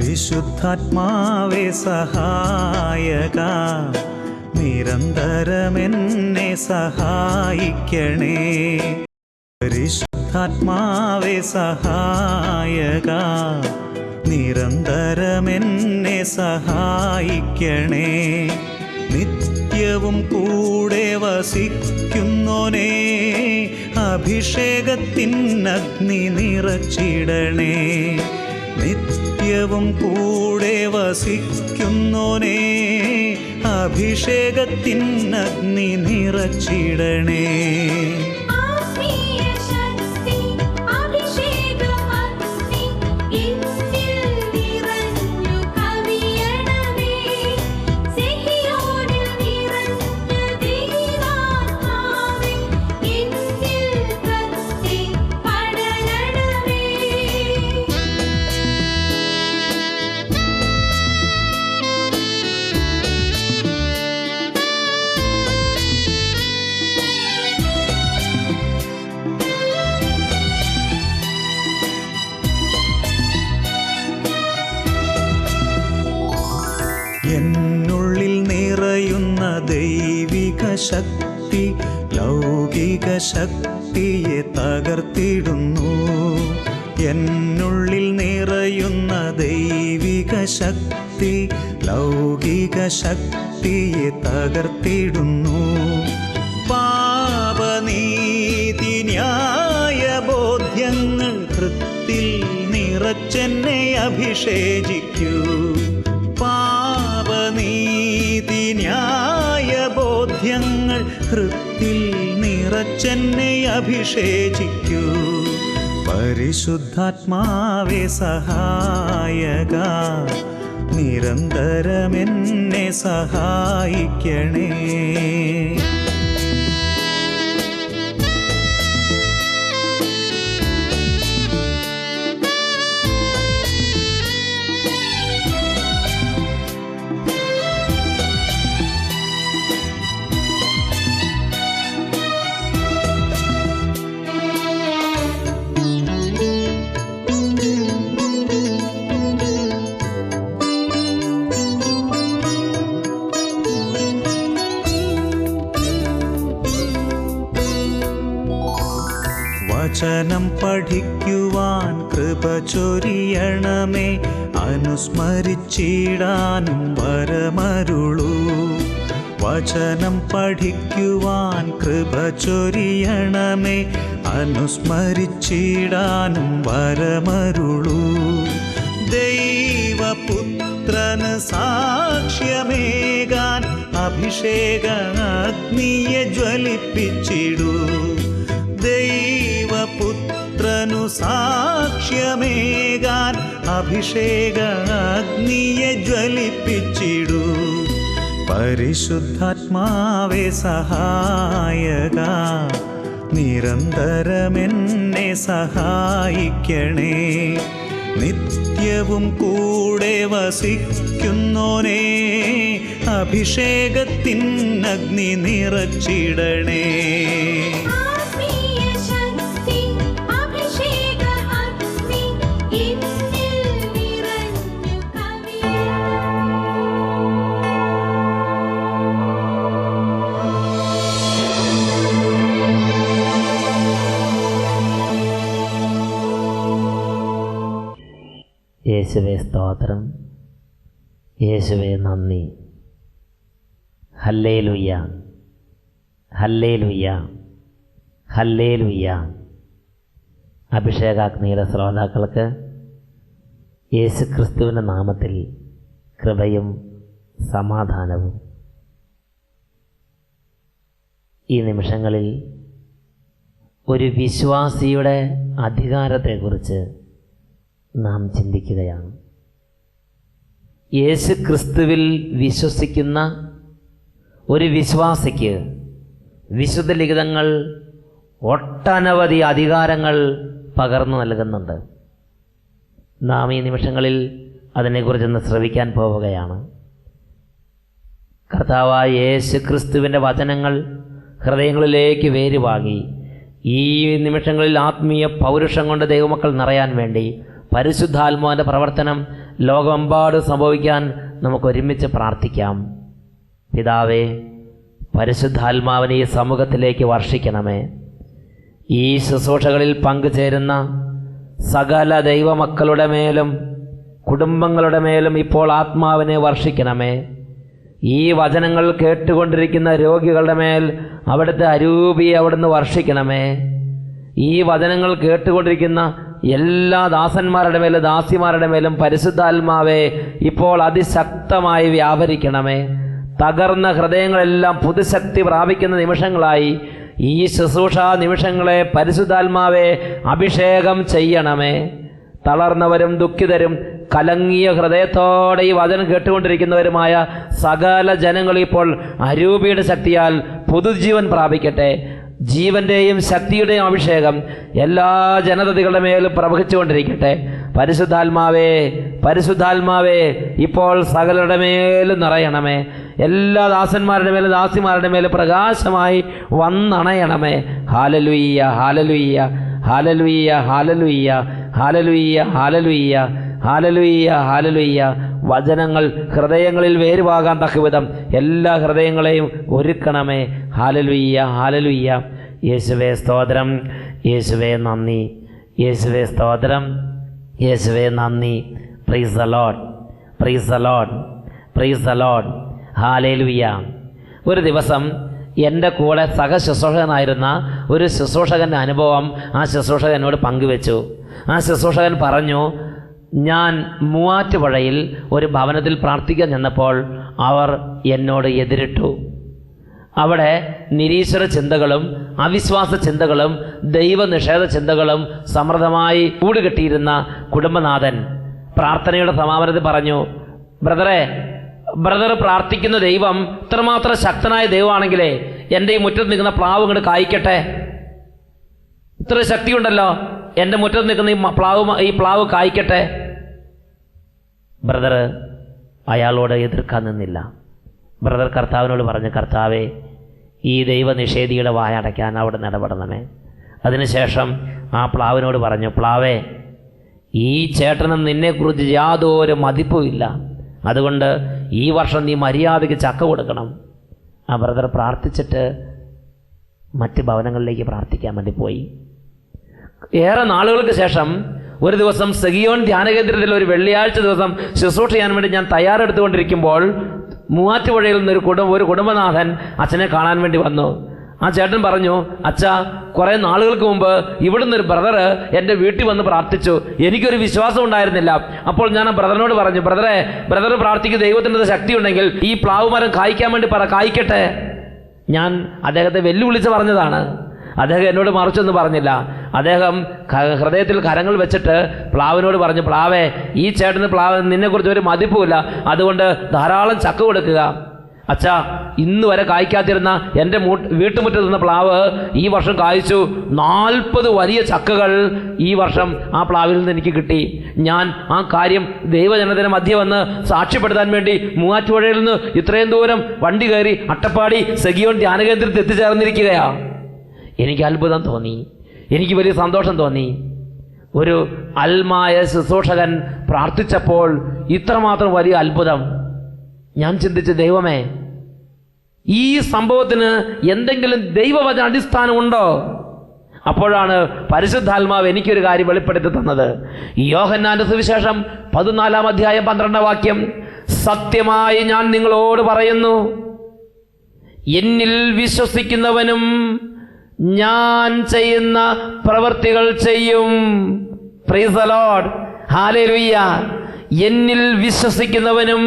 പരിശുദ്ധാത്മാവേ സഹായക, നിരന്തരമെന്നെ സഹായിക്കണേ. പരിശുദ്ധാത്മാവേ സഹായക, നിരന്തരമെന്നെ സഹായിക്കണേ. നിത്യവും കൂടെ വസിക്കുന്നോനേ, അഭിഷേകത്തിനഗ്നി നിറച്ചിടണേ. നിത്യവും കൂടെ വസിക്കുന്നോനേ, അഭിഷേകത്തിനഗ്നി നിറച്ചിടണേ. എന്നുള്ളിൽ നിറയുന്ന ദൈവിക ശക്തി ലൗകിക ശക്തിയെ തകർത്തിടുന്നു. എന്നുള്ളിൽ നിറയുന്ന ദൈവിക ശക്തി ലൗകിക ശക്തിയെ തകർത്തിടുന്നു. പാപനീതി ന്യായ ബോധ്യങ്ങൾ ഹൃത്തിൽ നിറച്ചെന്നെ അഭിഷേചിക്കൂ. പാപനീതി ന്യായ ബോധ്യങ്ങൾ ഹൃത്തിൽ നിറച്ചെന്നെ അഭിഷേചിക്കൂ. പരിശുദ്ധാത്മാവേ സഹായക, നിരന്തരമെന്നെ സഹായിക്കണേ. വചനം പഠിക്കുവാൻ കൃപ ചൊരിയണമേ, അനുസ്മരിച്ചിടാനും വരമരുളൂ. വചനം പഠിക്കുവാൻ കൃപ ചൊരിയണമേ, അനുസ്മരിച്ചിടാനും വരമരുളൂ. ദൈവപുത്രന് സാക്ഷ്യമേകാൻ അഭിഷേക അഗ്നിയെ ജ്വലിപ്പിച്ചിടൂ. ദൈവപുത്രനു സാക്ഷ്യമേകാൻ അഭിഷേക അഗ്നിയെ ജ്വലിപ്പിച്ചിടൂ. പരിശുദ്ധാത്മാവേ സഹായക, നിരന്തരമെന്നെ സഹായിക്കണേ. നിത്യവും കൂടെ വസിക്കുന്നോനേ, അഭിഷേകത്തിനഗ്നി നിറച്ചിടണേ. യേശുവേ സ്തോത്രം, യേശുവേ നന്ദി. Hallelujah, hallelujah, hallelujah. അഭിഷേകാഗ്നിയുടെ ശ്രോതാക്കൾക്ക് യേശു ക്രിസ്തുവിൻ്റെ നാമത്തിൽ കൃപയും സമാധാനവും. ഈ നിമിഷങ്ങളിൽ ഒരു വിശ്വാസിയുടെ അധികാരത്തെക്കുറിച്ച് നാം ചിന്തിക്കുകയാണ്. യേശു ക്രിസ്തുവിൽ വിശ്വസിക്കുന്ന ഒരു വിശ്വാസിക്ക് വിശുദ്ധ ലിഖിതങ്ങൾ ഒട്ടനവധി അധികാരങ്ങൾ പകർന്നു നൽകുന്നുണ്ട്. നാം ഈ നിമിഷങ്ങളിൽ അതിനെക്കുറിച്ചൊന്ന് ശ്രവിക്കാൻ പോവുകയാണ്. കർത്താവായ യേശു ക്രിസ്തുവിൻ്റെ വചനങ്ങൾ ഹൃദയങ്ങളിലേക്ക് വേരുവാങ്ങി ഈ നിമിഷങ്ങളിൽ ആത്മീയ പൗരുഷം കൊണ്ട് ദൈവമക്കൾ നിറയാൻ വേണ്ടി പരിശുദ്ധാത്മാവിൻ്റെ പ്രവർത്തനം ലോകമെമ്പാടും സംഭവിക്കാൻ നമുക്ക് ഒരുമിച്ച് പ്രാർത്ഥിക്കാം. പിതാവേ, പരിശുദ്ധാത്മാവിനെ ഈ സമൂഹത്തിലേക്ക് വർഷിക്കണമേ. ഈ ശുശ്രൂഷകളിൽ പങ്കുചേരുന്ന സകല ദൈവമക്കളുടെ മേലും കുടുംബങ്ങളുടെ മേലും ഇപ്പോൾ ആത്മാവിനെ വർഷിക്കണമേ. ഈ വചനങ്ങൾ കേട്ടുകൊണ്ടിരിക്കുന്ന രോഗികളുടെ മേൽ അവിടുത്തെ അരൂപിയെ അവിടുന്ന് വർഷിക്കണമേ. ഈ വചനങ്ങൾ കേട്ടുകൊണ്ടിരിക്കുന്ന എല്ലാ ദാസന്മാരുടെ മേലും ദാസിമാരുടെ മേലും പരിശുദ്ധാത്മാവെ ഇപ്പോൾ അതിശക്തമായി വ്യാപരിക്കണമേ. തകർന്ന ഹൃദയങ്ങളെല്ലാം പുതുശക്തി പ്രാപിക്കുന്ന നിമിഷങ്ങളായി ഈ ശുശ്രൂഷ നിമിഷങ്ങളെ പരിശുദ്ധാത്മാവെ അഭിഷേകം ചെയ്യണമേ. തളർന്നവരും ദുഃഖിതരും കലങ്ങിയ ഹൃദയത്തോടെ ഈ വചനം കേട്ടുകൊണ്ടിരിക്കുന്നവരുമായ സകല ജനങ്ങൾ ഇപ്പോൾ അരൂപിയുടെ ശക്തിയാൽ പുതുജീവൻ പ്രാപിക്കട്ടെ. ജീവന്റെയും ശക്തിയുടെയും അഭിഷേകം എല്ലാ ജനതകളുടെ മേലും പ്രവഹിച്ചുകൊണ്ടിരിക്കട്ടെ. പരിശുദ്ധാത്മാവേ, പരിശുദ്ധാത്മാവേ, ഇപ്പോൾ സകലരുടെ മേലും നിറയണമേ. എല്ലാ ദാസന്മാരുടെ മേലും ദാസിമാരുടെ മേലും പ്രകാശമായി വന്നണയണമേ. ഹാലലുയ്യ, ഹാലലുയ്യ, ഹാലലുയ്യ, ഹാലലുയ്യ, ഹാലലുയ്യ, ഹാലലുയ്യ, ഹാലലുയ്യ, ഹാലലുയ്യ. വചനങ്ങൾ ഹൃദയങ്ങളിൽ വേരുവാകാൻ തക്കവിധം എല്ലാ ഹൃദയങ്ങളെയും ഒരുക്കണമേ. ഹാലലുയ്യ, ഹാലലുയ്യ. യേശുവേ സ്തോത്രം, യേശുവേ നന്ദി, യേശുവേ സ്തോത്രം, യേശുവേ നന്ദി. Praise the Lord, praise the Lord, praise the Lord. Hallelujah. ഒരു ദിവസം എൻ്റെ കൂടെ സഹശുശ്രൂഷകനായിരുന്ന ഒരു ശുശ്രൂഷകൻ്റെ അനുഭവം ആ ശുശ്രൂഷകൻ എന്നോട് പങ്കുവെച്ചു. ആ ശുശ്രൂഷകൻ പറഞ്ഞു, ഞാൻ മൂവാറ്റുപുഴയിൽ ഒരു ഭവനത്തിൽ പ്രാർത്ഥിക്കാൻ ചെന്നപ്പോൾ അവർ എന്നോട് എതിരിട്ടു. അവിടെ നിരീശ്വര ചിന്തകളും അവിശ്വാസ ചിന്തകളും ദൈവനിഷേധ ചിന്തകളും സമൃദ്ധമായി കൂടുകെട്ടിയിരുന്ന കുടുംബനാഥൻ പ്രാർത്ഥനയുടെ സമാപനത്തിൽ പറഞ്ഞു, ബ്രദർ പ്രാർത്ഥിക്കുന്ന ദൈവം ഇത്രമാത്രം ശക്തനായ ദൈവമാണെങ്കിലേ എൻ്റെ ഈ മുറ്റത്ത് നിൽക്കുന്ന പ്ലാവ് ഇങ്ങോട്ട് കായ്ക്കട്ടെ. ഇത്ര ശക്തിയുണ്ടല്ലോ, എൻ്റെ മുറ്റത്ത് നിൽക്കുന്ന ഈ പ്ലാവ് കായ്ക്കട്ടെ. ബ്രദർ അയാളോട് എതിർക്കാൻ നിന്നില്ല. ബ്രദർ കർത്താവിനോട് പറഞ്ഞു, കർത്താവേ, ഈ ദൈവനിഷേധിയുടെ വായടയ്ക്കാൻ അവിടെ ഇടപെടണമേ. അതിനുശേഷം ആ പ്ലാവിനോട് പറഞ്ഞു, പ്ലാവേ, ഈ ചേട്ടന് നിന്നെക്കുറിച്ച് യാതൊരു മതിപ്പുമില്ല, അതുകൊണ്ട് ഈ വർഷം നീ മര്യാദയ്ക്ക് ചക്ക കൊടുക്കണം. ആ ബ്രദർ പ്രാർത്ഥിച്ചിട്ട് മറ്റ് ഭവനങ്ങളിലേക്ക് പ്രാർത്ഥിക്കാൻ വേണ്ടി പോയി. ഏറെ നാളുകൾക്ക് ശേഷം ഒരു ദിവസം സെഗിയോൻ ധ്യാനകേന്ദ്രത്തിൽ ഒരു വെള്ളിയാഴ്ച ദിവസം ശുശ്രൂഷ ചെയ്യാൻ വേണ്ടി ഞാൻ തയ്യാറെടുത്തുകൊണ്ടിരിക്കുമ്പോൾ മൂവാറ്റുപുഴയിൽ നിന്ന് ഒരു കുടുംബനാഥൻ അച്ഛനെ കാണാൻ വേണ്ടി വന്നു. ആ ചേട്ടൻ പറഞ്ഞു, അച്ഛാ, കുറേ നാളുകൾക്ക് മുമ്പ് ഇവിടുന്ന് ഒരു ബ്രദർ എൻ്റെ വീട്ടിൽ വന്ന് പ്രാർത്ഥിച്ചു. എനിക്കൊരു വിശ്വാസം ഉണ്ടായിരുന്നില്ല. അപ്പോൾ ഞാൻ ആ ബ്രദറിനോട് പറഞ്ഞു, ബ്രദർ പ്രാർത്ഥിക്കുന്ന ദൈവത്തിൻ്റെ ശക്തി ഉണ്ടെങ്കിൽ ഈ പ്ലാവ് മരം കായ്ക്കാൻ വേണ്ടി കായ്ക്കട്ടെ. ഞാൻ അദ്ദേഹത്തെ വെല്ലുവിളിച്ച് പറഞ്ഞതാണ്. അദ്ദേഹം എന്നോട് മറിച്ചൊന്നും പറഞ്ഞില്ല. അദ്ദേഹം ഹൃദയത്തിൽ കരങ്ങൾ വെച്ചിട്ട് പ്ലാവിനോട് പറഞ്ഞു, പ്ലാവേ, ഈ ചേട്ടന് നിന്നെക്കുറിച്ച് ഒരു മതിപ്പുമില്ല, അതുകൊണ്ട് ധാരാളം ചക്ക കൊടുക്കുക. അച്ഛാ, ഇന്ന് വരെ കായ്ക്കാത്തിരുന്ന എൻ്റെ വീട്ടുമുറ്റത്ത് നിന്ന പ്ലാവ് ഈ വർഷം കായ്ച്ചു. 40 വലിയ ചക്കകൾ ഈ വർഷം ആ പ്ലാവിൽ നിന്ന് എനിക്ക് കിട്ടി. ഞാൻ ആ കാര്യം ദൈവജനത്തിന് മധ്യ വന്ന് സാക്ഷ്യപ്പെടുത്താൻ വേണ്ടി മൂവാറ്റുപുഴയിൽ നിന്ന് ഇത്രയും ദൂരം വണ്ടി കയറി അട്ടപ്പാടി സെഗിയോൻ ധ്യാനകേന്ദ്രത്തിൽ എത്തിച്ചേർന്നിരിക്കുകയാണ്. എനിക്ക് അത്ഭുതം തോന്നി, എനിക്ക് വലിയ സന്തോഷം തോന്നി. ഒരു അൽമായ ശുശ്രൂഷകൻ പ്രാർത്ഥിച്ചപ്പോൾ ഇത്രമാത്രം വലിയ അത്ഭുതം. ഞാൻ ചിന്തിച്ചു, ദൈവമേ, ഈ സംഭവത്തിന് എന്തെങ്കിലും ദൈവവചന അടിസ്ഥാനമുണ്ടോ? അപ്പോഴാണ് പരിശുദ്ധാത്മാവ് എനിക്കൊരു കാര്യം വെളിപ്പെടുത്തി തന്നത്. യോഹന്നാന്റെ സുവിശേഷം 14-ാം അധ്യായം 12-ാം വാക്യം, സത്യമായി ഞാൻ നിങ്ങളോട് പറയുന്നു, എന്നിൽ വിശ്വസിക്കുന്നവനും ഞാൻ ചെയ്യുന്ന പ്രവൃത്തികൾ ചെയ്യും. Praise the Lord, hallelujah. എന്നിൽ വിശ്വസിക്കുന്നവനും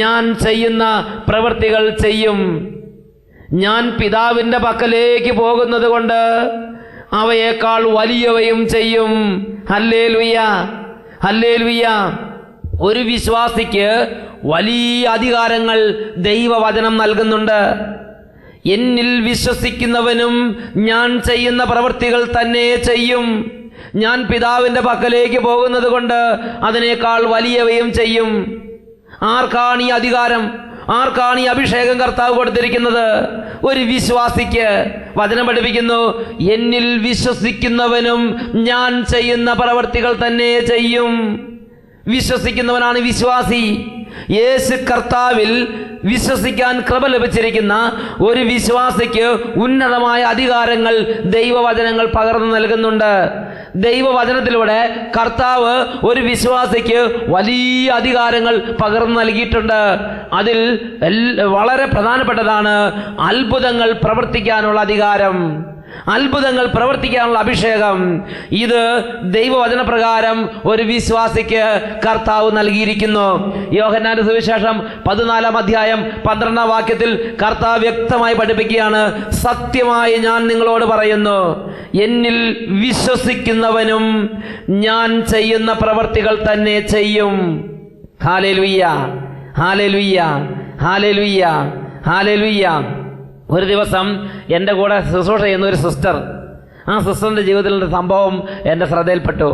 ഞാൻ ചെയ്യുന്ന പ്രവൃത്തികൾ ചെയ്യും. ഞാൻ പിതാവിൻ്റെ പക്കലേക്ക് പോകുന്നത് കൊണ്ട് അവയേക്കാൾ വലിയവയും ചെയ്യും. Hallelujah, hallelujah. ഒരു വിശ്വാസിക്ക് വലിയ അധികാരങ്ങൾ ദൈവവചനം നൽകുന്നുണ്ട്. എന്നിൽ വിശ്വസിക്കുന്നവനും ഞാൻ ചെയ്യുന്ന പ്രവൃത്തികൾ തന്നെ ചെയ്യും. ഞാൻ പിതാവിൻ്റെ പക്കലേക്ക് പോകുന്നത് കൊണ്ട് അതിനേക്കാൾ വലിയവയും ചെയ്യും. ആർക്കാണ് ഈ അധികാരം? ആർക്കാണ് ഈ അഭിഷേകം കർത്താവ് കൊടുത്തിരിക്കുന്നത്? ഒരു വിശ്വാസിക്ക്. വചനം പഠിപ്പിക്കുന്നു, എന്നിൽ വിശ്വസിക്കുന്നവനും ഞാൻ ചെയ്യുന്ന പ്രവൃത്തികൾ തന്നെ ചെയ്യും. വിശ്വസിക്കുന്നവനാണ് വിശ്വാസി. യേശു കർത്താവിൽ വിശ്വസിക്കാൻ കൃപ ലഭിച്ചിരിക്കുന്ന ഒരു വിശ്വാസിക്ക് ഉന്നതമായ അധികാരങ്ങൾ ദൈവവചനങ്ങൾ പകർന്നു നൽകുന്നുണ്ട്. ദൈവവചനത്തിലൂടെ കർത്താവ് ഒരു വിശ്വാസിക്ക് വലിയ അധികാരങ്ങൾ പകർന്നു നൽകിയിട്ടുണ്ട്. അതിൽ വളരെ പ്രധാനപ്പെട്ടതാണ് അത്ഭുതങ്ങൾ പ്രവർത്തിക്കാനുള്ള അധികാരം, അത്ഭുതങ്ങൾ പ്രവർത്തിക്കാനുള്ള അഭിഷേകം. ഇത് ദൈവവചന പ്രകാരം ഒരു വിശ്വാസിക്ക് കർത്താവ് നൽകിയിരിക്കുന്നു. യോഹന്നാന്റെ സുവിശേഷം 14-ാം അധ്യായം 12-ാം വാക്യത്തിൽ കർത്താവ് വ്യക്തമായി പഠിപ്പിക്കുകയാണ്, സത്യമായി ഞാൻ നിങ്ങളോട് പറയുന്നു, എന്നിൽ വിശ്വസിക്കുന്നവനും ഞാൻ ചെയ്യുന്ന പ്രവർത്തികൾ തന്നെ ചെയ്യും. Hallelujah, hallelujah, hallelujah, hallelujah. ഒരു ദിവസം എൻ്റെ കൂടെ ശുശ്രൂഷ ചെയ്യുന്ന ഒരു സിസ്റ്റർ, ആ സിസ്റ്ററിൻ്റെ ജീവിതത്തിലുള്ള സംഭവം എൻ്റെ ശ്രദ്ധയിൽപ്പെട്ടു.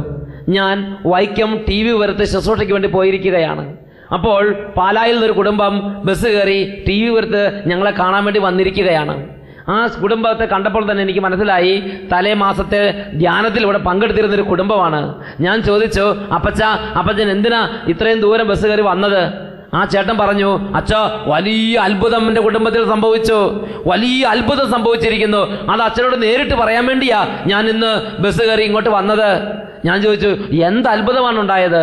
ഞാൻ വൈക്കം TV പുരത്ത് ശുശ്രൂഷയ്ക്ക് വേണ്ടി പോയിരിക്കുകയാണ്. അപ്പോൾ പാലായിൽ നിന്നൊരു കുടുംബം ബസ് കയറി TV പുരത്ത് ഞങ്ങളെ കാണാൻ വേണ്ടി വന്നിരിക്കുകയാണ്. ആ കുടുംബത്തെ കണ്ടപ്പോൾ തന്നെ എനിക്ക് മനസ്സിലായി, തലേ മാസത്തെ ധ്യാനത്തിൽ ഇവിടെ പങ്കെടുത്തിരുന്നൊരു കുടുംബമാണ്. ഞാൻ ചോദിച്ചു, അപ്പച്ചൻ എന്തിനാ ഇത്രയും ദൂരം ബസ് കയറി വന്നത്? ആ ചേട്ടൻ പറഞ്ഞു, അച്ഛാ, വലിയ അത്ഭുതം എൻ്റെ കുടുംബത്തിൽ സംഭവിച്ചു, വലിയ അത്ഭുതം സംഭവിച്ചിരിക്കുന്നു. അത് അച്ഛനോട് നേരിട്ട് പറയാൻ വേണ്ടിയാ ഞാൻ ഇന്ന് ബസ് കയറി ഇങ്ങോട്ട് വന്നത്. ഞാൻ ചോദിച്ചു, എന്ത് അത്ഭുതമാണ് ഉണ്ടായത്?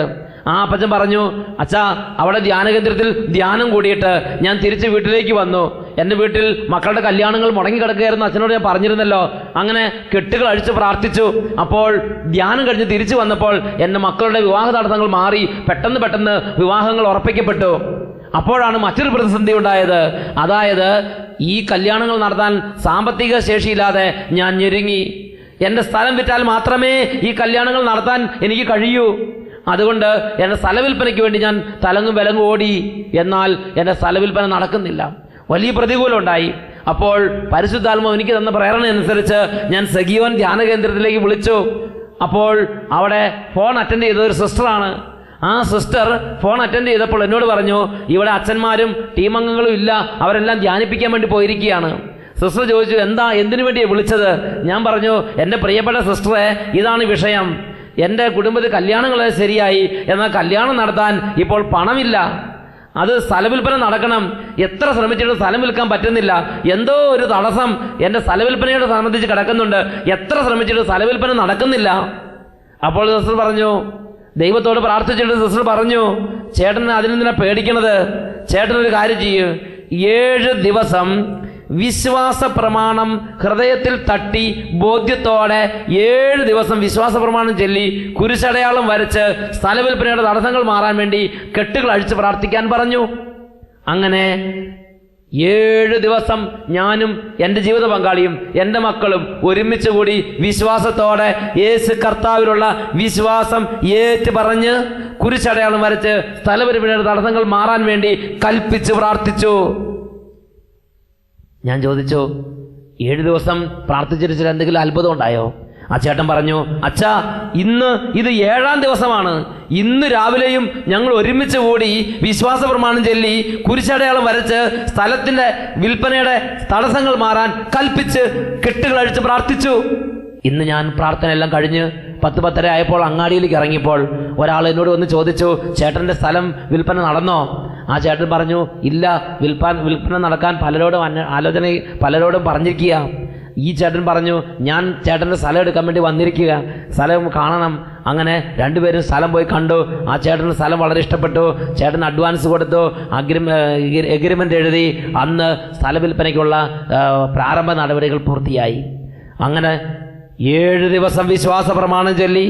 ആ അപ്പച്ചൻ പറഞ്ഞു, അച്ഛാ, അവിടെ ധ്യാനകേന്ദ്രത്തിൽ ധ്യാനം കൂടിയിട്ട് ഞാൻ തിരിച്ച് വീട്ടിലേക്ക് വന്നു. എൻ്റെ വീട്ടിൽ മക്കളുടെ കല്യാണങ്ങൾ മുടങ്ങിക്കിടക്കുകയായിരുന്നു, അച്ഛനോട് ഞാൻ പറഞ്ഞിരുന്നല്ലോ. അങ്ങനെ കെട്ടുകൾ അഴിച്ച് പ്രാർത്ഥിച്ചു. അപ്പോൾ ധ്യാനം കഴിഞ്ഞ് തിരിച്ചു വന്നപ്പോൾ എൻ്റെ മക്കളുടെ വിവാഹ തടസ്സങ്ങൾ മാറി, പെട്ടെന്ന് വിവാഹങ്ങൾ ഉറപ്പിക്കപ്പെട്ടു. അപ്പോഴാണ് മറ്റൊരു പ്രതിസന്ധി ഉണ്ടായത്. അതായത്, ഈ കല്യാണങ്ങൾ നടത്താൻ സാമ്പത്തിക ശേഷിയില്ലാതെ ഞാൻ ഞെരുങ്ങി. എൻ്റെ സ്ഥലം വിറ്റാൽ മാത്രമേ ഈ കല്യാണങ്ങൾ നടത്താൻ എനിക്ക് കഴിയൂ. അതുകൊണ്ട് എൻ്റെ സ്ഥലവിൽപ്പനയ്ക്ക് വേണ്ടി ഞാൻ തലങ്ങും വിലങ്ങും ഓടി. എന്നാൽ എൻ്റെ സ്ഥലവിൽപ്പന നടക്കുന്നില്ല. വലിയ പ്രതികൂലം ഉണ്ടായി. അപ്പോൾ പരിശുദ്ധാത്മാവ് എനിക്ക് തന്ന പ്രേരണ അനുസരിച്ച് ഞാൻ സജീവൻ ധ്യാന കേന്ദ്രത്തിലേക്ക് വിളിച്ചു. അപ്പോൾ അവിടെ ഫോൺ അറ്റൻഡ് ചെയ്ത ഒരു സിസ്റ്ററാണ്. ആ സിസ്റ്റർ ഫോൺ അറ്റൻഡ് ചെയ്തപ്പോൾ എന്നോട് പറഞ്ഞു, ഇവിടെ അച്ഛന്മാരും ടീം അംഗങ്ങളും ഇല്ല, അവരെല്ലാം ധ്യാനിപ്പിക്കാൻ വേണ്ടി പോയിരിക്കുകയാണ്. സിസ്റ്റർ ചോദിച്ചു, എന്തിനു വേണ്ടിയാണ് വിളിച്ചത്? ഞാൻ പറഞ്ഞു, എൻ്റെ പ്രിയപ്പെട്ട സിസ്റ്ററെ, ഇതാണ് വിഷയം. എൻ്റെ കുടുംബത്തിൽ കല്യാണങ്ങൾ ശരിയായി, എന്നാൽ കല്യാണം നടത്താൻ ഇപ്പോൾ പണമില്ല. അത് സ്ഥലവിൽപ്പന നടക്കണം. എത്ര ശ്രമിച്ചിട്ടും സ്ഥലം വിൽക്കാൻ പറ്റുന്നില്ല. എന്തോ ഒരു തടസ്സം എൻ്റെ സ്ഥലവിൽപ്പനയോട് സംബന്ധിച്ച് കിടക്കുന്നുണ്ട്. എത്ര ശ്രമിച്ചിട്ടും സ്ഥലവിൽപ്പന നടക്കുന്നില്ല. അപ്പോൾ സിസ്റ്റർ പറഞ്ഞു, ദൈവത്തോട് പ്രാർത്ഥിച്ചിട്ട് സിസ്റ്റർ പറഞ്ഞു, ചേട്ടന് അതിനെന്തിനാ പേടിക്കണത്? ചേട്ടനൊരു കാര്യം ചെയ്യൂ, 7 ദിവസം വിശ്വാസ പ്രമാണം ഹൃദയത്തിൽ തട്ടി ബോധ്യത്തോടെ 7 ദിവസം വിശ്വാസ പ്രമാണം ചൊല്ലി കുരിശടയാളം വരച്ച് സ്ഥലവിൽപ്പനയുടെ തടസ്സങ്ങൾ മാറാൻ വേണ്ടി കെട്ടുകൾ അഴിച്ച് പ്രാർത്ഥിക്കാൻ പറഞ്ഞു. അങ്ങനെ 7 ദിവസം ഞാനും എൻ്റെ ജീവിത പങ്കാളിയും എൻ്റെ മക്കളും ഒരുമിച്ച് കൂടി വിശ്വാസത്തോടെ യേശു കർത്താവിലുള്ള വിശ്വാസം ഏറ്റു പറഞ്ഞ് കുരിശടയാളം വരച്ച് സ്ഥലവിൽപ്പനയുടെ തടസ്സങ്ങൾ മാറാൻ വേണ്ടി കൽപ്പിച്ച് പ്രാർത്ഥിച്ചു. ഞാൻ ചോദിച്ചു, 7 ദിവസം പ്രാർത്ഥിച്ചിട്ട് എന്തെങ്കിലും അത്ഭുതം ഉണ്ടായോ? ആ ചേട്ടൻ പറഞ്ഞു, അച്ഛാ, ഇന്ന് ഇത് 7-ാം ദിവസമാണ്. ഇന്ന് രാവിലെയും ഞങ്ങൾ ഒരുമിച്ച് കൂടി വിശ്വാസ പ്രമാണം ചൊല്ലി കുരിശടയാളം വരച്ച് സ്ഥലത്തിൻ്റെ വിൽപ്പനയുടെ തടസ്സങ്ങൾ മാറാൻ കൽപ്പിച്ച് കെട്ടുകൾ അഴിച്ച് പ്രാർത്ഥിച്ചു. ഇന്ന് ഞാൻ പ്രാർത്ഥന എല്ലാം കഴിഞ്ഞ് 10-10:30 ആയപ്പോൾ അങ്ങാടിയിലേക്ക് ഇറങ്ങിയപ്പോൾ ഒരാൾ എന്നോട് വന്ന് ചോദിച്ചു, ചേട്ടൻ്റെ സ്ഥലം വിൽപ്പന നടന്നോ? ആ ചേട്ടൻ പറഞ്ഞു, ഇല്ല, വിൽപ്പന നടക്കാൻ പലരോടും പറഞ്ഞിരിക്കുക. ഈ ചേട്ടൻ പറഞ്ഞു, ഞാൻ ചേട്ടൻ്റെ സ്ഥലം എടുക്കാൻ വേണ്ടി വന്നിരിക്കുക, സ്ഥലം കാണണം. അങ്ങനെ രണ്ടുപേരും സ്ഥലം പോയി കണ്ടു. ആ ചേട്ടന് സ്ഥലം വളരെ ഇഷ്ടപ്പെട്ടു. ചേട്ടൻ അഡ്വാൻസ് കൊടുത്തു, എഗ്രിമെൻ്റ് എഴുതി. അന്ന് സ്ഥല വിൽപ്പനയ്ക്കുള്ള പ്രാരംഭ നടപടികൾ പൂർത്തിയായി. അങ്ങനെ 7 ദിവസം വിശ്വാസ പ്രമാണം ചൊല്ലി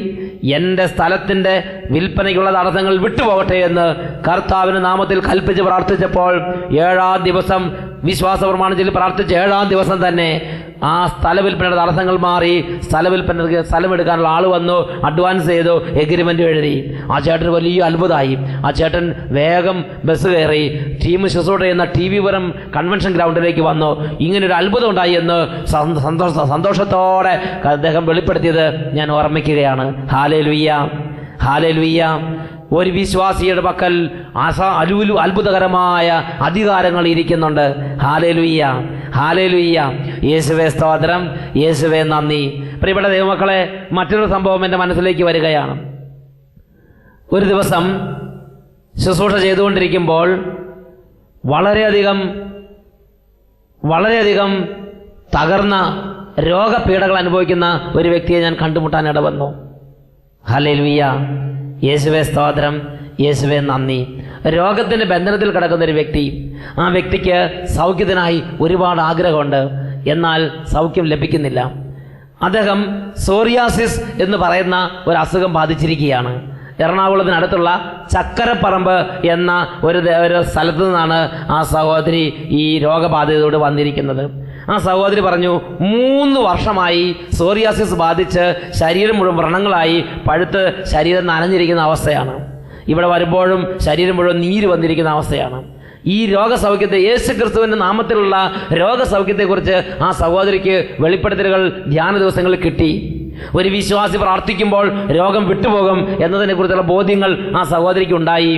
എൻ്റെ സ്ഥലത്തിൻ്റെ വിൽപ്പനയ്ക്കുള്ള തടസ്സങ്ങൾ വിട്ടുപോകട്ടെ എന്ന് കർത്താവിൻ്റെ നാമത്തിൽ കൽപ്പിച്ച് പ്രാർത്ഥിച്ചപ്പോൾ 7-ാം ദിവസം വിശ്വാസ പ്രമാണം ചൊല്ലി പ്രാർത്ഥിച്ച 7-ാം ദിവസം തന്നെ ആ സ്ഥലവിൽപ്പനയുടെ തടസ്സങ്ങൾ മാറി. സ്ഥലവിൽപ്പനയ്ക്ക് സ്ഥലമെടുക്കാനുള്ള ആൾ വന്നു, അഡ്വാൻസ് ചെയ്തു, എഗ്രിമെൻ്റ് എഴുതി. ആ ചേട്ടന് വലിയ അത്ഭുതമായി. ആ ചേട്ടൻ വേഗം ബസ് കയറി ടീം ശുശ്രൂഷ ചെയ്യുന്ന TV പുരം കൺവെൻഷൻ ഗ്രൗണ്ടിലേക്ക് വന്നു. ഇങ്ങനൊരു അത്ഭുതം ഉണ്ടായി എന്ന് സന്തോഷത്തോടെ അദ്ദേഹം വെളിപ്പെടുത്തിയത് ഞാൻ ഓർമ്മിക്കുകയാണ്. Hallelujah, hallelujah. ഒരു വിശ്വാസിയുടെ പക്കൽ അത്ഭുതകരമായ അധികാരങ്ങൾ ഇരിക്കുന്നുണ്ട്. Hallelujah, hallelujah. യേശുവേ സ്തോത്രം, യേശുവേ നന്ദി. പ്രിയപ്പെട്ട ദൈവമക്കളെ, മറ്റൊരു സംഭവം എൻ്റെ മനസ്സിലേക്ക് വരികയാണ്. ഒരു ദിവസം ശുശ്രൂഷ ചെയ്തുകൊണ്ടിരിക്കുമ്പോൾ വളരെയധികം തകർന്ന രോഗപീഠകൾ അനുഭവിക്കുന്ന ഒരു വ്യക്തിയെ ഞാൻ കണ്ടുമുട്ടാൻ ഇടവന്നു. ഹല്ലേലൂയ, യേശുവേ സ്തോത്രം, യേശുവേ നന്ദി. രോഗത്തിൻ്റെ ബന്ധനത്തിൽ കിടക്കുന്ന ഒരു വ്യക്തി, ആ വ്യക്തിക്ക് സൗഖ്യത്തിനായി ഒരുപാട് ആഗ്രഹമുണ്ട്, എന്നാൽ സൗഖ്യം ലഭിക്കുന്നില്ല. അദ്ദേഹം സോറിയാസിസ് എന്ന് പറയുന്ന ഒരു അസുഖം ബാധിച്ചിരിക്കുകയാണ്. എറണാകുളത്തിനടുത്തുള്ള ചക്കരപ്പറമ്പ് എന്ന ഒരു സ്ഥലത്തു നിന്നാണ് ആ സഹോദരി ഈ രോഗബാധിതയോട് വന്നിരിക്കുന്നത്. ആ സഹോദരി പറഞ്ഞു, 3 വർഷമായി സോറിയാസിസ് ബാധിച്ച് ശരീരം മുഴുവൻ വ്രണങ്ങളായി പഴുത്ത് ശരീരം നനഞ്ഞിരിക്കുന്ന അവസ്ഥയാണ്. ഇവിടെ വരുമ്പോഴും ശരീരം മുഴുവൻ നീര് വന്നിരിക്കുന്ന അവസ്ഥയാണ്. ഈ രോഗസൗഖ്യത്തെ, യേശു ക്രിസ്തുവിൻ്റെ നാമത്തിലുള്ള രോഗസൗഖ്യത്തെക്കുറിച്ച് ആ സഹോദരിക്ക് വെളിപ്പെടുത്തലുകൾ ധ്യാന ദിവസങ്ങളിൽ കിട്ടി. ഒരു വിശ്വാസി പ്രാർത്ഥിക്കുമ്പോൾ രോഗം വിട്ടുപോകും എന്നതിനെക്കുറിച്ചുള്ള ബോധ്യങ്ങൾ ആ സഹോദരിക്ക് ഉണ്ടായി.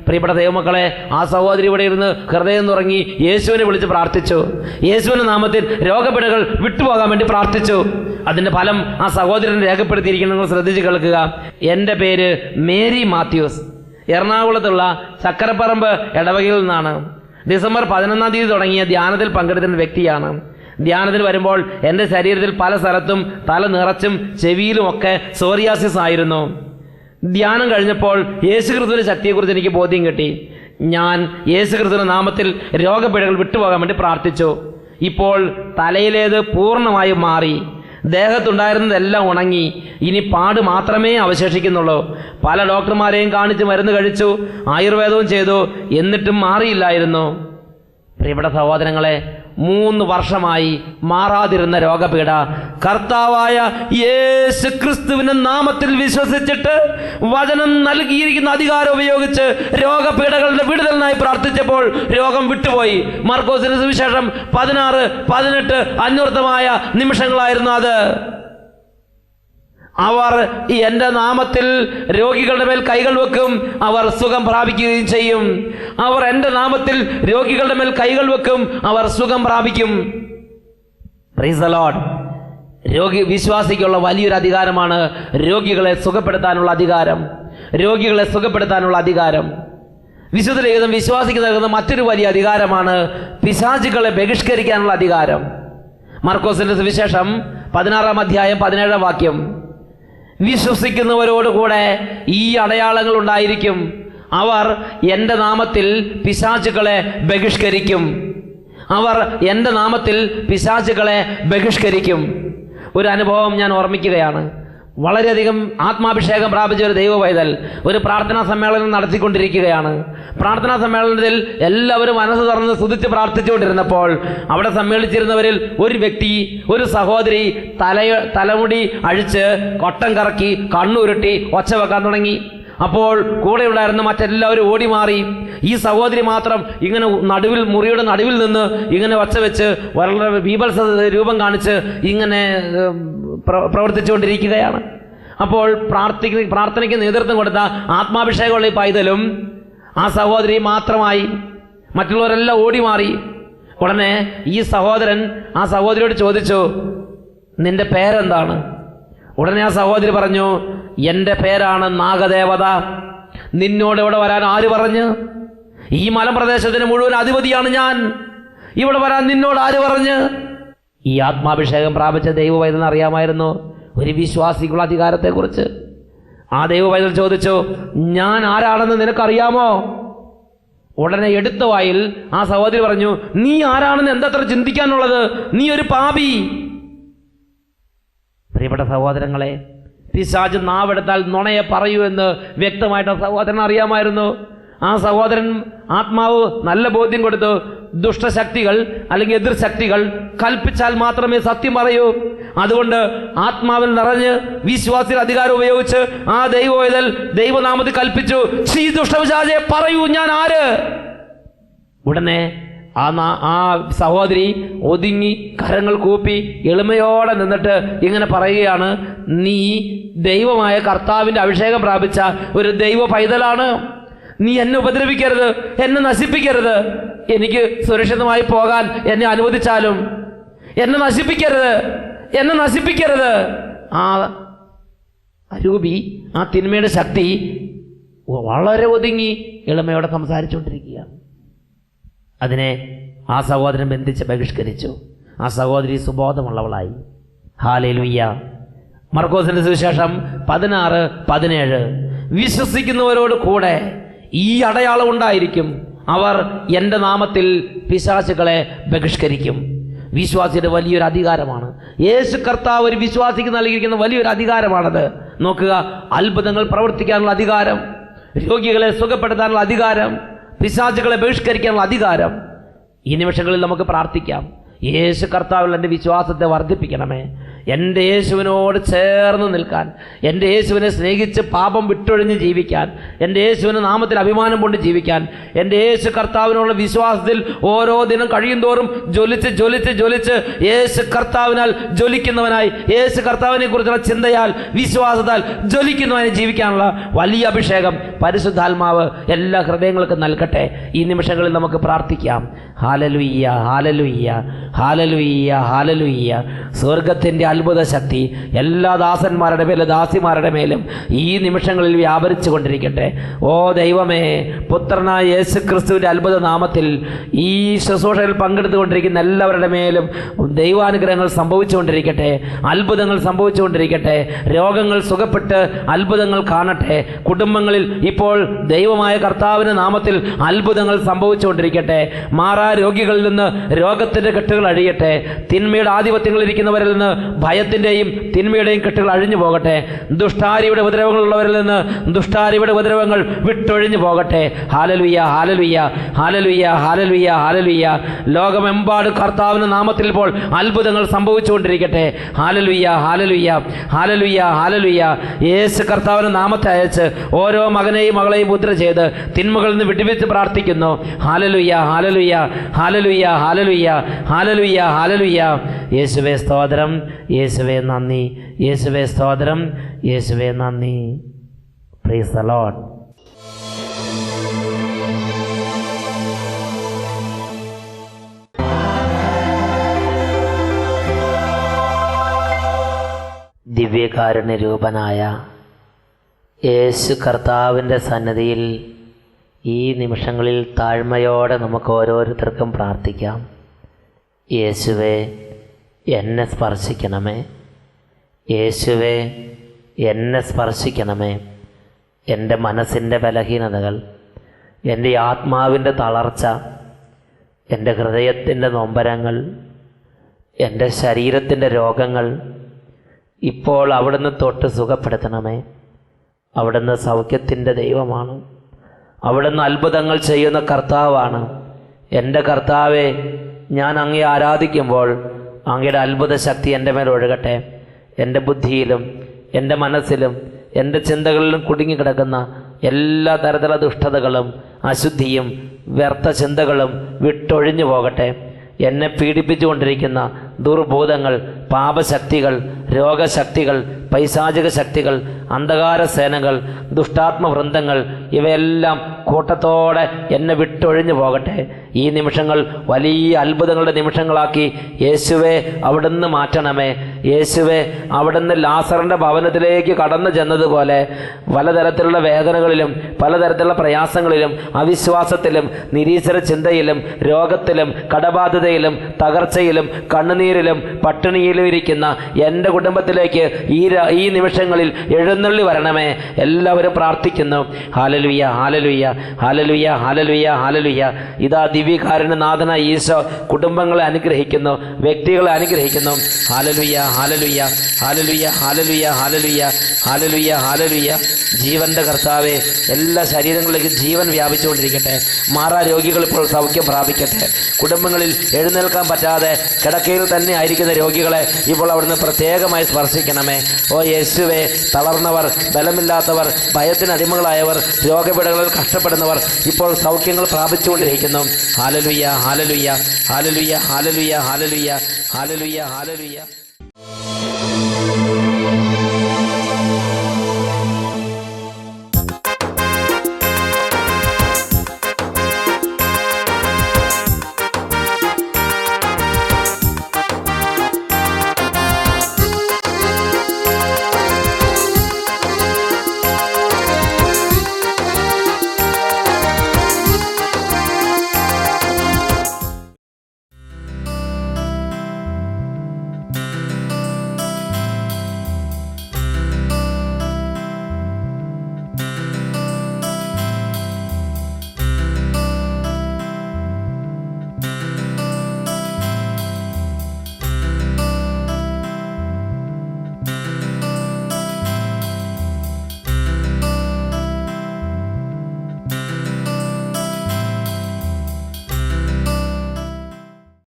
പ്രിയപ്പെട്ട ദൈവമക്കളെ, ആ സഹോദരി ഇവിടെ ഇരുന്ന് ഹൃദയം തുറങ്ങി യേശുവിനെ വിളിച്ച് പ്രാർത്ഥിച്ചു. യേശുവിൻ്റെ നാമത്തിൽ രോഗപീഠകൾ വിട്ടുപോകാൻ വേണ്ടി പ്രാർത്ഥിച്ചു. അതിൻ്റെ ഫലം ആ സഹോദരൻ രേഖപ്പെടുത്തിയിരിക്കുന്നത് നിങ്ങൾ ശ്രദ്ധിച്ച് കേൾക്കുക. എൻ്റെ പേര് മേരി മാത്യൂസ്, എറണാകുളത്തുള്ള ചക്കരപ്പറമ്പ് ഇടവകയിൽ നിന്നാണ്. ഡിസംബർ 11-ാം തീയതി തുടങ്ങിയ ധ്യാനത്തിൽ പങ്കെടുക്കുന്ന വ്യക്തിയാണ്. ധ്യാനത്തിൽ വരുമ്പോൾ എൻ്റെ ശരീരത്തിൽ പല സ്ഥലത്തും തല നിറച്ചും ചെവിയിലുമൊക്കെ സോറിയാസിസ് ആയിരുന്നു. ധ്യാനം കഴിഞ്ഞപ്പോൾ യേശുക്രിസ്തുവിൻ്റെ ശക്തിയെക്കുറിച്ച് എനിക്ക് ബോധ്യം കിട്ടി. ഞാൻ യേശുക്രിസ്തുവിൻ്റെ നാമത്തിൽ രോഗപീഠകൾ വിട്ടുപോകാൻ വേണ്ടി പ്രാർത്ഥിച്ചു. ഇപ്പോൾ തലയിലേത് പൂർണ്ണമായും മാറി, ദേഹത്തുണ്ടായിരുന്നതെല്ലാം ഉണങ്ങി, ഇനി പാട് മാത്രമേ അവശേഷിക്കുന്നുള്ളൂ. പല ഡോക്ടർമാരെയും കാണിച്ച് മരുന്ന് കഴിച്ചു, ആയുർവേദവും ചെയ്തു, എന്നിട്ടും മാറിയില്ലായിരുന്നു. പ്രിയപ്പെട്ട സഹോദരങ്ങളെ, 3 വർഷമായി മാറാതിരുന്ന രോഗപീഠ കർത്താവായ യേശു ക്രിസ്തുവിന്റെ നാമത്തിൽ വിശ്വസിച്ചിട്ട് വചനം നൽകിയിരിക്കുന്ന അധികാരം ഉപയോഗിച്ച് രോഗപീഠകളുടെ വിടുതലിനായി പ്രാർത്ഥിച്ചപ്പോൾ രോഗം വിട്ടുപോയി. മർക്കോസിന്റെ സുവിശേഷം 16-18 അന്വർത്ഥമായ നിമിഷങ്ങളായിരുന്നു അത്. അവർ എൻ്റെ നാമത്തിൽ രോഗികളുടെ മേൽ കൈകൾ വെക്കും, അവർ സുഖം പ്രാപിക്കുകയും ചെയ്യും. അവർ എൻ്റെ നാമത്തിൽ രോഗികളുടെ മേൽ കൈകൾ വെക്കും, അവർ സുഖം പ്രാപിക്കും. Praise the Lord. വിശ്വാസിക്കുള്ള വലിയൊരു അധികാരമാണ് രോഗികളെ സുഖപ്പെടുത്താനുള്ള അധികാരം. രോഗികളെ സുഖപ്പെടുത്താനുള്ള അധികാരം. വിശുദ്ധ ലിഖിതം വിശ്വാസിക്ക് നൽകുന്ന മറ്റൊരു വലിയ അധികാരമാണ് പിശാചുക്കളെ ബഹിഷ്കരിക്കാനുള്ള അധികാരം. മർക്കോസിന്റെ സുവിശേഷം 16-ാം അധ്യായം 17-ാം വാക്യം, വിശ്വസിക്കുന്നവരോടുകൂടെ ഈ അടയാളങ്ങൾ ഉണ്ടായിരിക്കും, അവർ എൻ്റെ നാമത്തിൽ പിശാചുക്കളെ ബഹിഷ്കരിക്കും. അവർ എൻ്റെ നാമത്തിൽ പിശാചുക്കളെ ബഹിഷ്കരിക്കും. ഒരു അനുഭവം ഞാൻ ഓർമ്മിക്കുകയാണ്. വളരെയധികം ആത്മാഭിഷേകം പ്രാപിച്ച ഒരു ദൈവ പൈതൽ ഒരു പ്രാർത്ഥനാ സമ്മേളനം നടത്തിക്കൊണ്ടിരിക്കുകയാണ്. പ്രാർത്ഥനാ സമ്മേളനത്തിൽ എല്ലാവരും മനസ്സ് തുറന്ന് സ്തുതിച്ച് പ്രാർത്ഥിച്ചുകൊണ്ടിരുന്നപ്പോൾ അവിടെ സമ്മേളിച്ചിരുന്നവരിൽ ഒരു വ്യക്തി, ഒരു സഹോദരി തലമുടി അഴിച്ച് കൊട്ടം കറക്കി കണ്ണുരുട്ടി ഒച്ച വെക്കാൻ തുടങ്ങി. അപ്പോൾ കൂടെ ഉണ്ടായിരുന്ന മറ്റെല്ലാവരും ഓടി മാറി. ഈ സഹോദരി മാത്രം ഇങ്ങനെ മുറിയുടെ നടുവിൽ നിന്ന് ഇങ്ങനെ ഒച്ച വെച്ച് വളരെ ബീഭത്സ രൂപം കാണിച്ച് ഇങ്ങനെ പ്രവർത്തിച്ചുകൊണ്ടിരിക്കുകയാണ്. അപ്പോൾ പ്രാർത്ഥനയ്ക്ക് നേതൃത്വം കൊടുത്ത ആത്മാഭിഷേകമുള്ള ഈ പൈതലും ആ സഹോദരി മാത്രമായി. മറ്റുള്ളവരെല്ലാം ഓടി മാറി. ഉടനെ ഈ സഹോദരൻ ആ സഹോദരിയോട് ചോദിച്ചു, നിന്റെ പേരെന്താണ്? ഉടനെ ആ സഹോദരി പറഞ്ഞു, എൻ്റെ പേരാണ് നാഗദേവത. നിന്നോട് ഇവിടെ വരാൻ ആര് പറഞ്ഞു? ഈ മലമ്പ്രദേശത്തിന് മുഴുവൻ അധിപതിയാണ് ഞാൻ. ഇവിടെ വരാൻ നിന്നോട് ആര് പറഞ്ഞ്? ഈ ആത്മാഭിഷേകം പ്രാപിച്ച ദൈവവൈദ്യൻ അറിയാമായിരുന്നു ഒരു വിശ്വാസിക്കുള്ള അധികാരത്തെക്കുറിച്ച്. ആ ദൈവവൈദ്യൻ ചോദിച്ചു, ഞാൻ ആരാണെന്ന് നിനക്കറിയാമോ? ഉടനെ എടുത്ത വായിൽ ആ സഹോദരി പറഞ്ഞു, നീ ആരാണെന്ന് എന്തത്ര ചിന്തിക്കാനുള്ളത്? നീ ഒരു പാപി. പ്രിയപ്പെട്ട സഹോദരങ്ങളെ, പിശാച് നാവെടുത്താൽ നുണയെ പറയൂ എന്ന് വ്യക്തമായിട്ട് ആ സഹോദരൻ അറിയാമായിരുന്നു. ആ സഹോദരൻ ആത്മാവ് നല്ല ബോധ്യം കൊടുത്തു, ദുഷ്ടശക്തികൾ അല്ലെങ്കിൽ എതിർശക്തികൾ കൽപ്പിച്ചാൽ മാത്രമേ സത്യം പറയൂ. അതുകൊണ്ട് ആത്മാവിൽ നിറഞ്ഞ് വിശ്വാസിയുടെ അധികാരം ഉപയോഗിച്ച് ആ ദൈവവേദൽ ദൈവനാമത്തിൽ കൽപ്പിച്ചു, ഈ ദുഷ്ടപിശാചേ പറയൂ, ഞാൻ ആര്? ഉടനെ ആ സഹോദരി ഒതുങ്ങി കരങ്ങൾ കൂപ്പി എളിമയോടെ നിന്നിട്ട് ഇങ്ങനെ പറയുകയാണ്, നീ ദൈവമായ കർത്താവിൻ്റെ അഭിഷേകം പ്രാപിച്ച ഒരു ദൈവ പൈതലാണ്. നീ എന്നെ ഉപദ്രവിക്കരുത്, എന്നെ നശിപ്പിക്കരുത്. എനിക്ക് സുരക്ഷിതമായി പോകാൻ എന്നെ അനുവദിച്ചാലും എന്നെ നശിപ്പിക്കരുത്, എന്നെ നശിപ്പിക്കരുത്. ആ അരൂപി, ആ തിന്മയുടെ ശക്തി വളരെ ഒതുങ്ങി എളിമയോടെ സംസാരിച്ചുകൊണ്ടിരിക്കുകയാണ്. അതിനെ ആ സഹോദരൻ ബന്ധിച്ച് ബഹിഷ്കരിച്ചു. ആ സഹോദരി സുബോധമുള്ളവളായി. ഹല്ലേലൂയ. മർക്കോസിന്റെ സുവിശേഷം 16:17 വിശ്വസിക്കുന്നവരോട് കൂടെ ഈ അടയാളം ഉണ്ടായിരിക്കും, അവർ എൻ്റെ നാമത്തിൽ പിശാചുക്കളെ ബഹിഷ്കരിക്കും. വിശ്വാസിയുടെ വലിയൊരു അധികാരമാണ്. യേശു കർത്താവ് ഒരു വിശ്വാസിക്ക് നൽകിയിരിക്കുന്ന വലിയൊരു അധികാരമാണത്. നോക്കുക, അത്ഭുതങ്ങൾ പ്രവർത്തിക്കാനുള്ള അധികാരം, രോഗികളെ സുഖപ്പെടുത്താനുള്ള അധികാരം, പിശാചുക്കളെ ബഹിഷ്കരിക്കാനുള്ള അധികാരം. ഈ നിമിഷങ്ങളിൽ നമുക്ക് പ്രാർത്ഥിക്കാം. യേശു കർത്താവിൽ എൻ്റെ വിശ്വാസത്തെ വർദ്ധിപ്പിക്കണമേ. എൻ്റെ യേശുവിനോട് ചേർന്ന് നിൽക്കാൻ, എൻ്റെ യേശുവിനെ സ്നേഹിച്ച് പാപം വിട്ടൊഴിഞ്ഞ് ജീവിക്കാൻ, എൻ്റെ യേശുവിൻ്റെ നാമത്തിൽ അഭിമാനം കൊണ്ട് ജീവിക്കാൻ, എൻ്റെ യേശു കർത്താവിനുള്ള വിശ്വാസത്തിൽ ഓരോ ദിനം കഴിയും തോറും ജ്വലിച്ച് ജ്വലിച്ച് ജ്വലിച്ച് യേശു കർത്താവിനാൽ ജ്വലിക്കുന്നവനായി, യേശു കർത്താവിനെ കുറിച്ചുള്ള ചിന്തയാൽ വിശ്വാസത്താൽ ജ്വലിക്കുന്നവനായി ജീവിക്കാനുള്ള വലിയ അഭിഷേകം പരിശുദ്ധാത്മാവ് എല്ലാ ഹൃദയങ്ങൾക്കും നൽകട്ടെ. ഈ നിമിഷങ്ങളിൽ നമുക്ക് പ്രാർത്ഥിക്കാം. Hallelujah, hallelujah, hallelujah, hallelujah. സ്വർഗത്തിൻ്റെ അത്ഭുത ശക്തി എല്ലാ ദാസന്മാരുടെ മേലും ദാസിമാരുടെ മേലും ഈ നിമിഷങ്ങളിൽ വ്യാപരിച്ചു കൊണ്ടിരിക്കട്ടെ. ഓ ദൈവമേ, പുത്രനായ യേശു ക്രിസ്തുവിൻ്റെ അത്ഭുത നാമത്തിൽ ഈ ശുശ്രൂഷയിൽ പങ്കെടുത്തുകൊണ്ടിരിക്കുന്ന എല്ലാവരുടെ മേലും ദൈവാനുഗ്രഹങ്ങൾ സംഭവിച്ചുകൊണ്ടിരിക്കട്ടെ, അത്ഭുതങ്ങൾ സംഭവിച്ചുകൊണ്ടിരിക്കട്ടെ, രോഗങ്ങൾ സുഖപ്പെട്ട് അത്ഭുതങ്ങൾ കാണട്ടെ. കുടുംബങ്ങളിൽ ഇപ്പോൾ ദൈവമായ കർത്താവിൻ്റെ നാമത്തിൽ അത്ഭുതങ്ങൾ സംഭവിച്ചുകൊണ്ടിരിക്കട്ടെ. മാറാ രോഗികളിൽ നിന്ന് രോഗത്തിൻ്റെ കെട്ടുകൾ അഴിയട്ടെ. തിന്മയുടെ ആധിപത്യങ്ങളിരിക്കുന്നവരിൽ നിന്ന് ഭയത്തിൻ്റെയും തിന്മയുടെയും കെട്ടുകൾ അഴിഞ്ഞു പോകട്ടെ. ദുഷ്ടാരിയുടെ ഉപദ്രവങ്ങളുള്ളവരിൽ നിന്ന് ദുഷ്ടാരിയുടെ ഉപദ്രവങ്ങൾ വിട്ടൊഴിഞ്ഞു പോകട്ടെ. Hallelujah, hallelujah, hallelujah, hallelujah, hallelujah. ലോകമെമ്പാടും കർത്താവിൻ്റെ നാമത്തിൽ ഇപ്പോൾ അത്ഭുതങ്ങൾ സംഭവിച്ചുകൊണ്ടിരിക്കട്ടെ. Hallelujah, hallelujah, hallelujah, hallelujah. യേശു കർത്താവിൻ്റെ നാമത്തെ അയച്ച് ഓരോ മകനെയും മകളെയും മുദ്ര ചെയ്ത് തിന്മകളിൽ നിന്ന് വിടുവിച്ച് പ്രാർത്ഥിക്കുന്നു. Hallelujah, hallelujah, hallelujah, hallelujah, hallelujah, hallelujah. യേശുവേ സ്തോത്രം, യേശുവേ നന്ദി, യേശുവേ സ്തോത്രം, യേശുവേ നന്ദി. Praise the Lord. ദിവ്യകാരുണ്യ രൂപനായ യേശു കർത്താവിൻ്റെ സന്നിധിയിൽ ഈ നിമിഷങ്ങളിൽ താഴ്മയോടെ നമുക്ക് ഓരോരുത്തർക്കും പ്രാർത്ഥിക്കാം. യേശുവേ, എന്നെ സ്പർശിക്കണമേ. യേശുവേ, എന്നെ സ്പർശിക്കണമേ. എൻ്റെ മനസ്സിൻ്റെ ബലഹീനതകൾ, എൻ്റെ ആത്മാവിൻ്റെ തളർച്ച, എൻ്റെ ഹൃദയത്തിൻ്റെ നൊമ്പരങ്ങൾ, എൻ്റെ ശരീരത്തിൻ്റെ രോഗങ്ങൾ ഇപ്പോൾ അവിടുന്ന് തൊട്ട് സുഖപ്പെടുത്തണമേ. അവിടുന്ന് സൗഖ്യത്തിൻ്റെ ദൈവമാണ്. അവിടുന്ന് അത്ഭുതങ്ങൾ ചെയ്യുന്ന കർത്താവാണ്. എൻ്റെ കർത്താവെ, ഞാൻ അങ്ങയെ ആരാധിക്കുമ്പോൾ അങ്ങയുടെ അത്ഭുത ശക്തി എൻ്റെ മേൽ ഒഴുകട്ടെ. എൻ്റെ ബുദ്ധിയിലും എൻ്റെ മനസ്സിലും എൻ്റെ ചിന്തകളിലും കുടുങ്ങിക്കിടക്കുന്ന എല്ലാ തരത്തിലുള്ള ദുഷ്ടതകളും അശുദ്ധിയും വ്യർത്ഥ ചിന്തകളും വിട്ടൊഴിഞ്ഞു പോകട്ടെ. എന്നെ പീഡിപ്പിച്ചുകൊണ്ടിരിക്കുന്ന ദുർബോധങ്ങൾ, പാപശക്തികൾ, രോഗശക്തികൾ, പൈശാചിക ശക്തികൾ, അന്ധകാര സേനകൾ, ദുഷ്ടാത്മവൃന്ദങ്ങൾ ഇവയെല്ലാം കൂട്ടത്തോടെ എന്നെ വിട്ടൊഴിഞ്ഞു പോകട്ടെ. ഈ നിമിഷങ്ങൾ വലിയ അത്ഭുതങ്ങളുടെ നിമിഷങ്ങളാക്കി യേശുവെ അവിടുന്ന് മാറ്റണമേ. യേശുവെ, അവിടുന്ന് ലാസറിൻ്റെ ഭവനത്തിലേക്ക് കടന്നു ചെന്നതുപോലെ പലതരത്തിലുള്ള വേദനകളിലും പലതരത്തിലുള്ള പ്രയാസങ്ങളിലും അവിശ്വാസത്തിലും നിരീശ്വര ചിന്തയിലും രോഗത്തിലും കടബാധിതയിലും തകർച്ചയിലും കണ്ണുനീരിലും പട്ടിണിയിലും ഇരിക്കുന്ന എൻ്റെ കുടുംബത്തിലേക്ക് ഈ നിമിഷങ്ങളിൽ എഴുന്നള്ളി വരണമേ. എല്ലാവരും പ്രാർത്ഥിക്കുന്നു. Hallelujah, hallelujah, hallelujah, hallelujah, hallelujah. ഇതാ ദിവ്യകാരുണ്യനാഥനായ ഈശോ കുടുംബങ്ങളെ അനുഗ്രഹിക്കുന്നു, വ്യക്തികളെ അനുഗ്രഹിക്കുന്നു. Hallelujah, hallelujah, hallelujah, hallelujah, hallelujah, hallelujah, hallelujah. ജീവന്റെ കർത്താവേ, എല്ലാ ശരീരങ്ങളിലേക്ക് ജീവൻ വ്യാപിച്ചുകൊണ്ടിരിക്കട്ടെ. മാറാ രോഗികൾ ഇപ്പോൾ സൗഖ്യം പ്രാപിക്കട്ടെ. കുടുംബങ്ങളിൽ എഴുന്നേൽക്കാൻ പറ്റാതെ കിടക്കയിൽ തന്നെ ആയിരിക്കുന്ന രോഗികളെ ഇപ്പോൾ അവിടുന്ന് പ്രത്യേകമായി സ്പർശിക്കണമേ. ഓ യേശുവേ, തളർന്നവർ, ബലമില്ലാത്തവർ, ഭയത്തിന് അടിമകളായവർ, രോഗപീഠകളിൽ കഷ്ടപ്പെടുന്നവർ ഇപ്പോൾ സൗഖ്യങ്ങൾ പ്രാപിച്ചുകൊണ്ടിരിക്കുന്നു. Hallelujah, hallelujah, hallelujah, hallelujah, hallelujah, hallelujah, hallelujah.